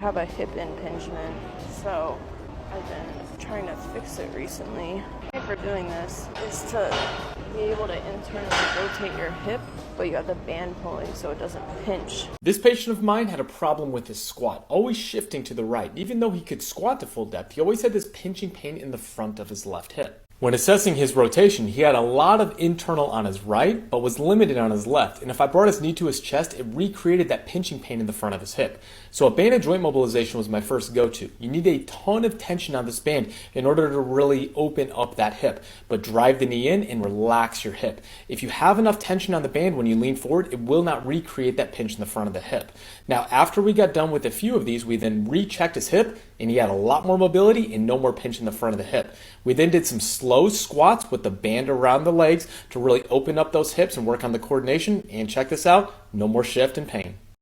have a hip impingement, so I've been trying to fix it recently. For doing this is to be able to internally rotate your hip, but you have the band pulling so it doesn't pinch. This patient of mine had a problem with his squat, always shifting to the right. Even though he could squat to full depth, he always had this pinching pain in the front of his left hip. When assessing his rotation, he had a lot of internal on his right, but was limited on his left. And if I brought his knee to his chest, it recreated that pinching pain in the front of his hip. So a banded joint mobilization was my first go-to. You need a ton of tension on this band in order to really open up that hip, but drive the knee in and relax your hip. If you have enough tension on the band when you lean forward, it will not recreate that pinch in the front of the hip. Now, after we got done with a few of these, we then rechecked his hip, and he had a lot more mobility and no more pinch in the front of the hip. We then did some slow squats with the band around the legs to really open up those hips and work on the coordination. And check this out, no more shift and pain.